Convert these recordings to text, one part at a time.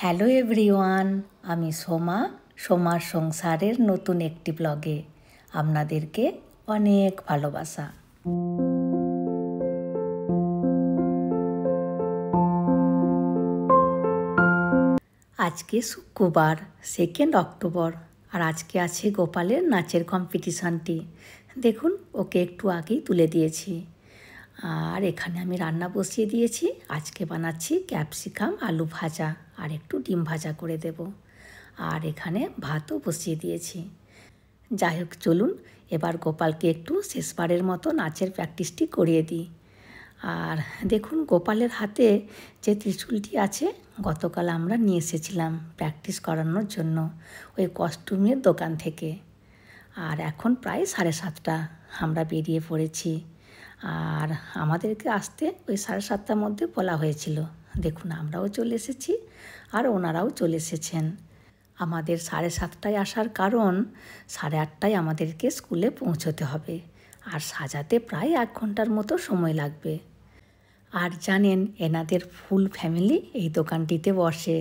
Hello everyone, আমি সোমার সংসারের নতুন একটি ব্লগে আপনাদেরকে অনেক ভালোবাসা। আজকে শুক্রবার 2 অক্টোবর, আর আজকে আছে গোপালের নাচের কম্পিটিশানটি। দেখুন, ওকে একটু আগেই তুলে দিয়েছি। আর এখানে আমি রান্না বসিয়ে দিয়েছি। আজকে বানাচ্ছি ক্যাপসিকাম আলু ভাজা আর একটু ডিম ভাজা করে দেব। আর এখানে ভাতও বসিয়ে দিয়েছি। যাই হোক, চলুন এবার গোপালকে একটু শেষবারের মতো নাচের প্র্যাকটিসটি করিয়ে দিই। আর দেখুন, গোপালের হাতে যে ত্রিশূলটি আছে, গতকাল আমরা নিয়ে এসেছিলাম প্র্যাকটিস করানোর জন্য ওই কস্টিউমের দোকান থেকে। আর এখন প্রায় 7:30 আমরা বেরিয়ে পড়েছি। আর আমাদেরকে আসতে ওই 7:30টার মধ্যে বলা হয়েছিল। দেখুন, আমরাও চলে এসেছি আর ওনারাও চলে এসেছেন। আমাদের 7:30টায় আসার কারণ 8:30টায় আমাদেরকে স্কুলে পৌঁছতে হবে, আর সাজাতে প্রায় 1 ঘন্টার মতো সময় লাগবে। আর জানেন, এনাদের ফুল ফ্যামিলি এই দোকানটিতে বসে।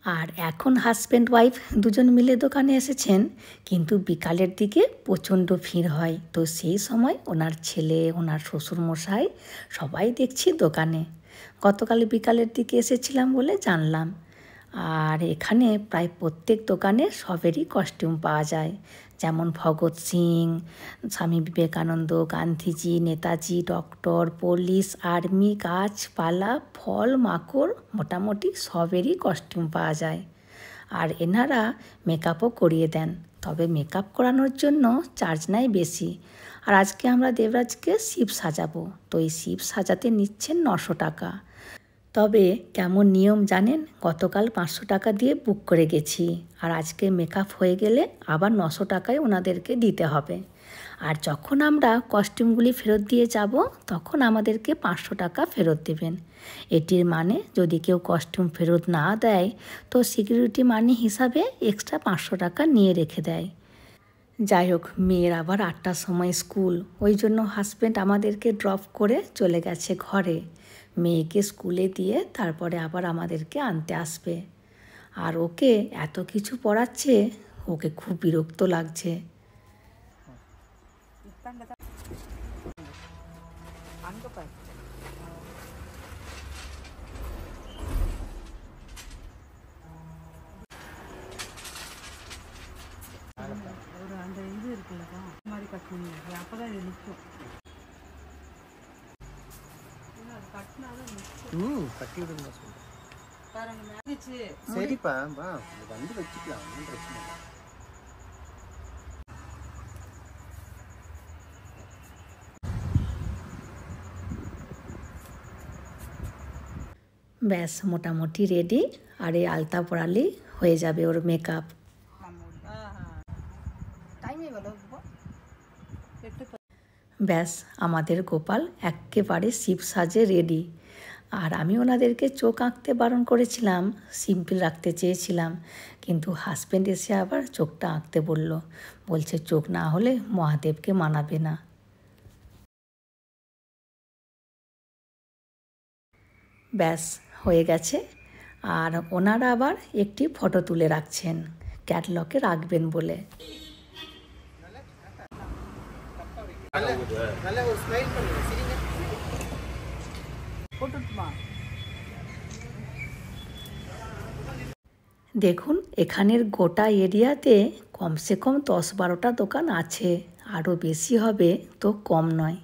আর এখন হাজব্যান্ড ওয়াইফ দুজন মিলে দোকানে এসেছেন, কিন্তু বিকালের দিকে প্রচণ্ড ভিড় হয়। তো সেই সময় ওনার ছেলে, ওনার শ্বশুরমশাই সবাই দেখছি দোকানে। গতকাল বিকালের দিকে এসেছিলাম বলে জানলাম। আর এখানে প্রায় প্রত্যেক দোকানে সবেরই কস্টিউম পাওয়া যায়, যেমন Bhagat Singh, Swami Vivekananda, Gandhiji, Netaji, doctor, police, army, গাছপালা, ফল, মাকড়, মোটামুটি সবেরই কস্টিউম পাওয়া যায়। আর এনারা মেকআপও করিয়ে দেন, তবে মেকআপ করানোর জন্য চার্জ নেয় বেশি। আর আজকে আমরা দেবরাজকে শিব সাজাবো, তো এই শিব সাজাতে নিচ্ছেন 900 টাকা। তবে কেমন নিয়ম জানেন, গতকাল 500 টাকা দিয়ে বুক করে গেছি, আর আজকে মেকআপ হয়ে গেলে আবার 900 টাকায় ওনাদেরকে দিতে হবে। আর যখন আমরা কস্টিউমগুলি ফেরত দিয়ে যাব, তখন আমাদেরকে 500 টাকা ফেরত দেবেন। এটির মানে যদি কেউ কস্টিউম ফেরত না দেয়, তো সিকিউরিটি মানি হিসাবে এক্সট্রা 500 টাকা নিয়ে রেখে দেয়। যাই হোক, মেয়ের আবার 8টার সময় স্কুল, ওই জন্য হাজব্যান্ড আমাদেরকে ড্রপ করে চলে গেছে ঘরে। মেয়েকে স্কুলে দিয়ে তারপরে আবার আমাদেরকে আনতে আসবে। আর ওকে এত কিছু পড়াচ্ছে, ওকে খুব বিরক্ত লাগছে। அந்த இது இருக்குல்லப்பா இந்த மாதிரி கட்டணும், அப்பதான் இது நிற்கும். அது கட்டினாதான் நிற்கும். கட்டி விடுங்க சொல்றேன். பாருங்க மேட்ச்சு. சரிப்பா, வா வந்து வச்சுக்கலாம், ஒன்றும் பிரச்சனை இல்லை. ব্যাস মোটামুটি রেডি। আর এই আলতা পরালেই হয়ে যাবে ওর মেকআপ। ব্যাস আমাদের গোপাল একেবারে শিব সাজে রেডি। আর আমি ওনাদেরকে চোখ আঁকতে বারণ করেছিলাম, সিম্পল রাখতে চেয়েছিলাম, কিন্তু হাজব্যান্ড এসে আবার চোখটা আঁকতে বলছে চোখ না হলে মহাদেবকে মানাবে না। ব্যাস হয়ে গেছে। আর ওনারা আবার একটি ফটো তুলে রাখছেন, ক্যাটলগে রাখবেন বলে। দেখুন, এখানের গোটা এরিয়াতে কমসে কম 10-12টা দোকান আছে, আরও বেশি হবে তো কম নয়।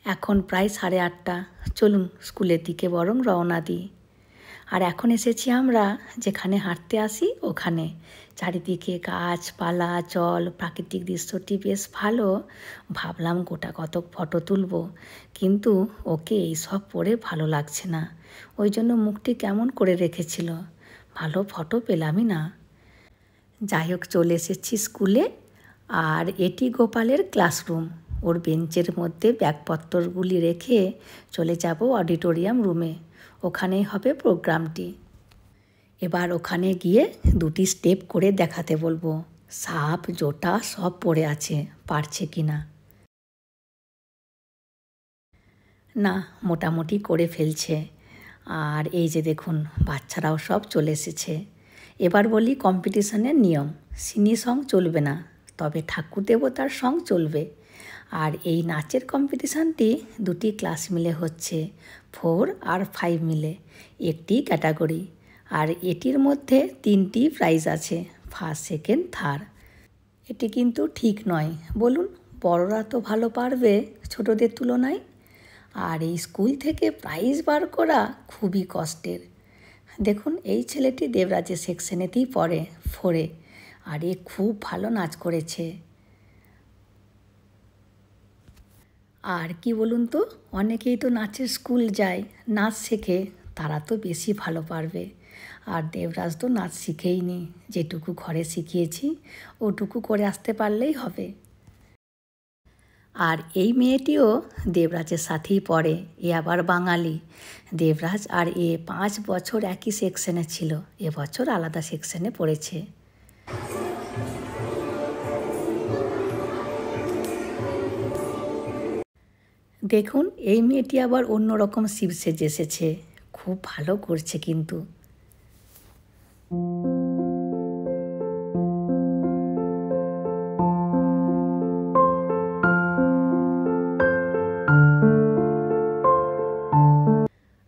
এখন প্রায় 8:30। চলুন স্কুলের দিকে বরং রওনা দিই। আর এখন এসেছি আমরা যেখানে হাঁটতে আসি ওখানে। চারিদিকে গাছপালা, জল, প্রাকৃতিক দৃশ্যটি বেশ ভালো। ভাবলাম গোটা কতক ফটো তুলব, কিন্তু ওকে এইসব পরে ভালো লাগছে না, ওই জন্য মুখটি কেমন করে রেখেছিল, ভালো ফটো পেলামই না। যাই হোক, চলে এসেছি স্কুলে। আর এটি গোপালের ক্লাসরুম। ওর বেঞ্চের মধ্যে ব্যাগপত্রগুলি রেখে চলে যাব অডিটোরিয়াম রুমে, ওখানেই হবে প্রোগ্রামটি। এবার ওখানে গিয়ে 2টি স্টেপ করে দেখাতে বলবো, সাপ জোটা সব পড়ে আছে, পারছে কি না। না, মোটামুটি করে ফেলছে। আর এই যে দেখুন বাচ্চারাও সব চলে এসেছে। এবার বলি কম্পিটিশনের নিয়ম, সিনি সং চলবে না, তবে ঠাকুর দেবতার সং চলবে। আর এই নাচের কম্পিটিশানটি দুটি ক্লাস মিলে হচ্ছে, 4 আর 5 মিলে একটি ক্যাটাগরি। আর এটির মধ্যে 3টি প্রাইজ আছে, ফার্স্ট, সেকেন্ড, থার্ড। এটি কিন্তু ঠিক নয়, বলুন? বড়রা তো ভালো পারবে ছোটদের তুলনায়। আর এই স্কুল থেকে প্রাইজ বার করা খুবই কষ্টের। দেখুন এই ছেলেটি দেবরাজের সেকশনেতেই পড়ে, 4-এ, আর এ খুব ভালো নাচ করেছে। আর কি বলুন তো, অনেকেই তো নাচের স্কুল যায়, নাচ শেখে, তারা তো বেশি ভালো পারবে। আর দেবরাজ তো নাচ শিখেই নি, যেটুকু ঘরে শিখিয়েছি ওটুকু করে আসতে পারলেই হবে। আর এই মেয়েটিও দেবরাজের সাথেই পড়ে, এ আবার বাঙালি। দেবরাজ আর এ 5 বছর একই সেকশনে ছিল, এবছর আলাদা সেকশনে পড়েছে। দেখুন এই মেয়েটি আবার অন্যরকম শিব সেজে এসেছে, খুব ভালো করছে কিন্তু।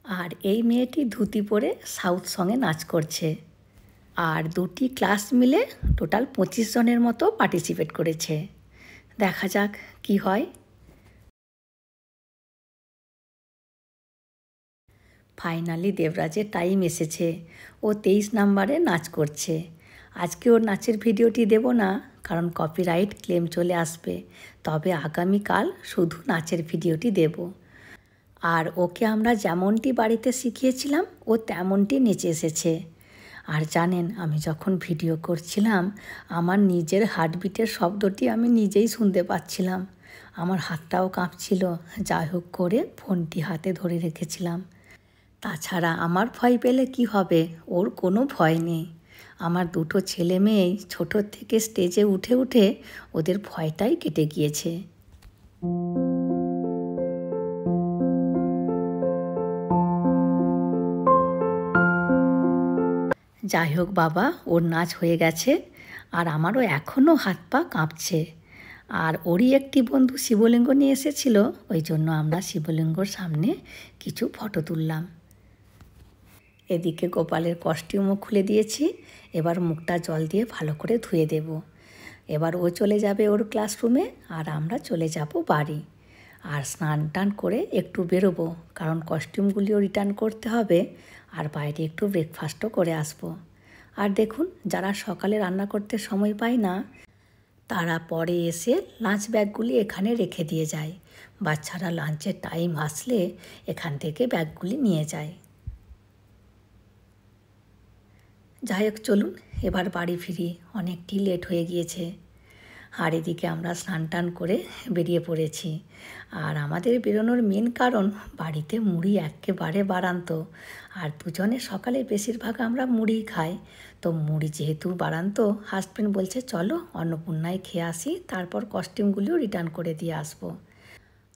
আর এই মেয়েটি ধুতি পরে সাউথ সঙ্গে নাচ করছে। আর দুটি ক্লাস মিলে টোটাল 25 জনের মতো পার্টিসিপেট করেছে। দেখা যাক কি হয়। ফাইনালি দেবরাজের টাইম এসেছে, ও 23 নম্বরে নাচ করছে। আজকে ওর নাচের ভিডিওটি দেব না, কারণ কপিরাইট ক্লেম চলে আসবে, তবে আগামীকাল শুধু নাচের ভিডিওটি দেব। আর ওকে আমরা যেমনটি বাড়িতে শিখিয়েছিলাম ও তেমনটি নেচে এসেছে। আর জানেন, আমি যখন ভিডিও করছিলাম আমার নিজের হার্টবিটের শব্দটি আমি নিজেই শুনতে পাচ্ছিলাম। আমার হাতটাও কাঁপছিল, যাই হোক করে ফোনটি হাতে ধরে রেখেছিলাম। তাছাড়া আমার ভয় পেলে কি হবে, ওর কোনো ভয় নেই। আমার দুটো ছেলে মেয়েই ছোটোর থেকে স্টেজে উঠে উঠে ওদের ভয়টাই কেটে গিয়েছে। যাই হোক বাবা, ওর নাচ হয়ে গেছে, আর আমারও এখনও হাত পা কাঁপছে। আর ওরই একটি বন্ধু শিবলিঙ্গ নিয়ে এসেছিল, ওই জন্য আমরা শিবলিঙ্গর সামনে কিছু ফটো তুললাম। এদিকে গোপালের কস্টিউমও খুলে দিয়েছি, এবার মুখটা জল দিয়ে ভালো করে ধুয়ে দেব। এবার ও চলে যাবে ওর ক্লাসরুমে, আর আমরা চলে যাব বাড়ি। আর স্নান টান করে একটু বেরোবো, কারণ কস্টিউমগুলিও রিটার্ন করতে হবে, আর বাইরে একটু ব্রেকফাস্টও করে আসবো। আর দেখুন, যারা সকালে রান্না করতে সময় পায় না, তারা পরে এসে লাঞ্চ ব্যাগগুলি এখানে রেখে দিয়ে যায়। বাচ্চারা লাঞ্চের টাইম আসলে এখান থেকে ব্যাগগুলি নিয়ে যায়। যাই হোক, চলুন এবার বাড়ি ফিরি, অনেকটি লেট হয়ে গিয়েছে। আর এদিকে আমরা স্নান টান করে বেরিয়ে পড়েছি। আর আমাদের বেরোনোর মেন কারণ, বাড়িতে মুড়ি একেবারে বাড়ান্ত, আর দুজনে সকালে বেশিরভাগ আমরা মুড়ি খাই। তো মুড়ি যেহেতু বাড়ান্ত, হাজব্যান্ড বলছে চলো অন্নপূর্ণায় খেয়ে আসি, তারপর কস্টিউমগুলিও রিটার্ন করে দিয়ে আসবো।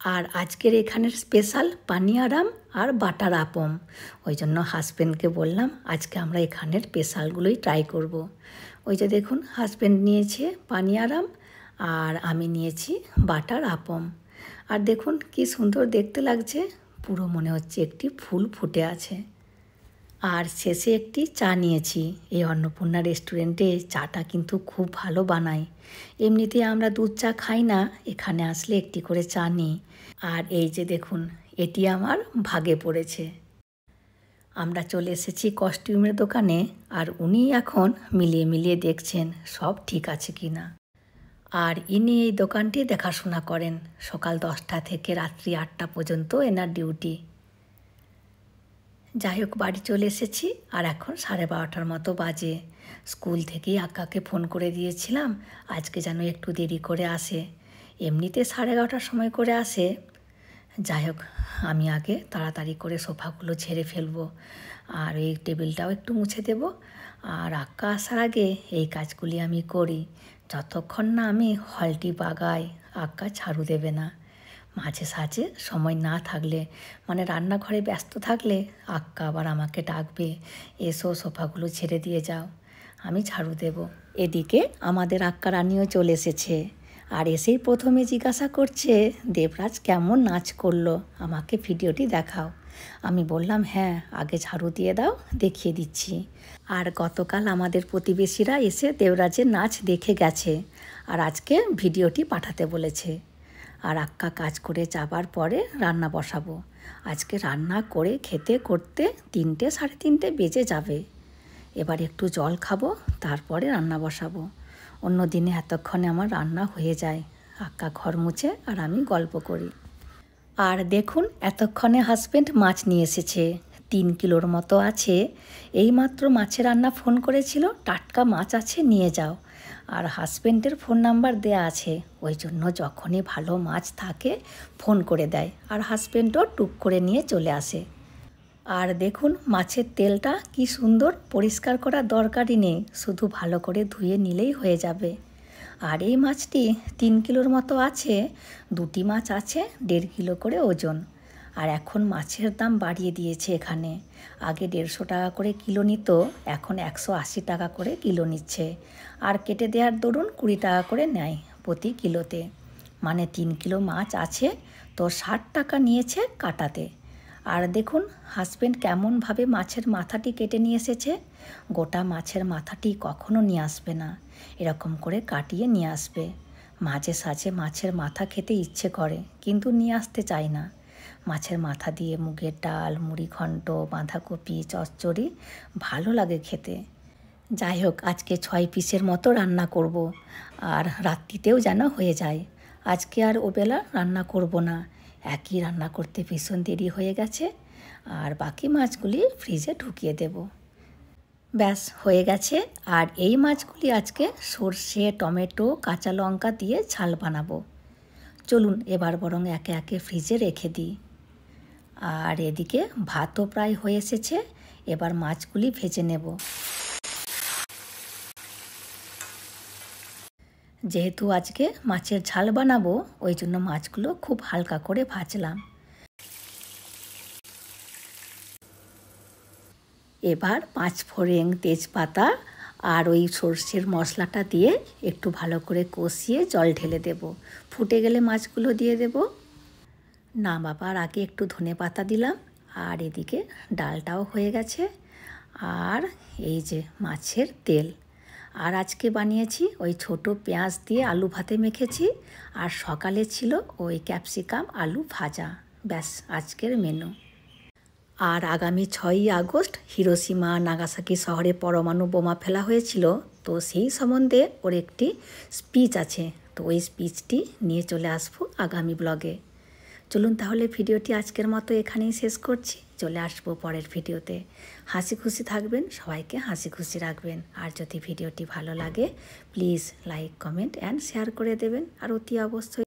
আর আজকের এখানের স্পেশাল পানিয়ারাম আর বাটার আপম, ওই জন্য হাজব্যান্ডকে বললাম আজকে আমরা এখানের স্পেশালগুলোই ট্রাই করব। ওই যে দেখুন, হাজব্যান্ড নিয়েছে পানিয়ারাম আর আমি নিয়েছি বাটার আপম। আর দেখুন কি সুন্দর দেখতে লাগছে, পুরো মনে হচ্ছে একটি ফুল ফুটে আছে। আর শেষে একটি চা নিয়েছি। এই অন্নপূর্ণা রেস্টুরেন্টে চাটা কিন্তু খুব ভালো বানায়। এমনিতে আমরা দুধ চা খাই না, এখানে আসলে একটি করে চা নিই। আর এই যে দেখুন, এটি আমার ভাগে পড়েছে। আমরা চলে এসেছি কস্টিউমের দোকানে, আর উনি এখন মিলিয়ে মিলিয়ে দেখছেন সব ঠিক আছে কি না। আর ইনি এই দোকানটি দেখাশোনা করেন, সকাল 10টা থেকে রাত্রি 8টা পর্যন্ত এনার ডিউটি। যাই হোক, বাড়ি চলে এসেছি, আর এখন 12:30টার মতো বাজে। স্কুল থেকেই আক্কাকে ফোন করে দিয়েছিলাম আজকে যেন একটু দেরি করে আসে, এমনিতে 11:30টার সময় করে আসে। যাই হোক, আমি আগে তাড়াতাড়ি করে সোফাগুলো ঝেড়ে ফেলবো, আর এই টেবিলটাও একটু মুছে দেব। আর আক্কা আসার আগে এই কাজগুলি আমি করি, যতক্ষণ না আমি হলটি বাগাই আক্কা ঝাড়ু দেবে না। মাঝে সাঝে সময় না থাকলে মানে রান্নাঘরে ব্যস্ত থাকলে আক্কা আবার আমাকে ডাকবে, এসো সোফাগুলো ছেড়ে দিয়ে যাও, আমি ঝাড়ু দেব। এদিকে আমাদের আক্কা রানিও চলে এসেছে, আর এসেই প্রথমে জিজ্ঞাসা করছে দেবরাজ কেমন নাচ করলো, আমাকে ভিডিওটি দেখাও। আমি বললাম হ্যাঁ, আগে ঝাড়ু দিয়ে দাও, দেখিয়ে দিচ্ছি। আর গতকাল আমাদের প্রতিবেশীরা এসে দেবরাজের নাচ দেখে গেছে, আর আজকে ভিডিওটি পাঠাতে বলেছে। আর আক্কা কাজ করে যাবার পরে রান্না বসাবো। আজকে রান্না করে খেতে করতে 3টে সাড়ে 3টে বেজে যাবে। এবার একটু জল খাবো, তারপরে রান্না বসাবো। অন্য দিনে এতক্ষণে আমার রান্না হয়ে যায়, আক্কা ঘর মুছে আর আমি গল্প করি। আর দেখুন এতক্ষণে হাজব্যান্ড মাছ নিয়ে এসেছে, 3 কিলোর মতো আছে। এইমাত্র মাছের রান্না ফোন করেছিল, টাটকা মাছ আছে নিয়ে যাও। আর হাজব্যান্ডের ফোন নাম্বার দেয়া আছে, ওই জন্য যখনই ভালো মাছ থাকে ফোন করে দেয়, আর হাজব্যান্ডও টুক করে নিয়ে চলে আসে। আর দেখুন মাছের তেলটা কি সুন্দর, পরিষ্কার করার দরকারই নেই, শুধু ভালো করে ধুয়ে নিলেই হয়ে যাবে। আর এই মাছটি 3 কিলোর মতো আছে, 2টি মাছ আছে 1.5 কিলো করে ওজন। আর এখন মাছের দাম বাড়িয়ে দিয়েছে এখানে, আগে 150 টাকা করে কিলো নিত, এখন 180 টাকা করে কিলো নিচ্ছে। আর কেটে দেওয়ার দরুন 20 টাকা করে নেয় প্রতি কিলোতে, মানে 3 কিলো মাছ আছে তো 60 টাকা নিয়েছে কাটাতে। আর দেখুন হাজব্যান্ড কেমনভাবে মাছের মাথাটি কেটে নিয়ে এসেছে, গোটা মাছের মাথাটি কখনো নিয়ে আসবে না, এরকম করে কাটিয়ে নিয়ে আসবে। মাঝে সাঝে মাছের মাথা খেতে ইচ্ছে করে, কিন্তু নিয়ে আসতে চায় না। মাছের মাথা দিয়ে মুগের ডাল, মুড়ি ঘন্ট, বাঁধাকপি চচ্চড়ি ভালো লাগে খেতে। যাই হোক, আজকে 6 পিসের মতো রান্না করব, আর রাত্রিতেও যেন হয়ে যায়। আজকে আর ওবেলা রান্না করব না, একই রান্না করতে ভীষণ দেরি হয়ে গেছে। আর বাকি মাছগুলি ফ্রিজে ঢুকিয়ে দেব। ব্যাস হয়ে গেছে। আর এই মাছগুলি আজকে সর্ষে, টমেটো, কাঁচা লঙ্কা দিয়ে ঝাল বানাবো। চলুন এবার বরং একে একে ফ্রিজে রেখে দিই। আর এদিকে ভাতও প্রায় হয়ে এসেছে, এবার মাছগুলি ভেজে নেব। যেহেতু আজকে মাছের ঝাল বানাবো, ওই জন্য মাছগুলো খুব হালকা করে ভাজলাম। এবার 5 ফোড়ন, তেজপাতা আর ওই সর্ষের মশলাটা দিয়ে একটু ভালো করে কষিয়ে জল ঢেলে দেব। ফুটে গেলে মাছগুলো দিয়ে দেব। নামাবার আগে একটু ধনেপাতা দিলাম। আর এদিকে ডালটাও হয়ে গেছে, আর এই যে মাছের তেল। আর আজকে বানিয়েছি ওই ছোট পেঁয়াজ দিয়ে আলু ভাতে মেখেছি, আর সকালে ছিল ওই ক্যাপসিকাম আলু ভাজা। ব্যাস আজকের মেনু। আর আগামী 6ই আগস্ট হিরোশিমা নাগাসাকি শহরে পরমাণু বোমা ফেলা হয়েছিল, তো সেই সম্বন্ধে ওর একটি স্পিচ আছে, তো ওই স্পিচটি নিয়ে চলে আসবো আগামী ব্লগে। চলুন তাহলে ভিডিওটি আজকের মতো এখানেই শেষ করছি, চলে আসবো পরের ভিডিওতে। হাসি খুশি থাকবেন, সবাইকে হাসি খুশি রাখবেন। আর যদি ভিডিওটি ভালো লাগে please like, comment and share করে দেবেন। আর অতি অবশ্যই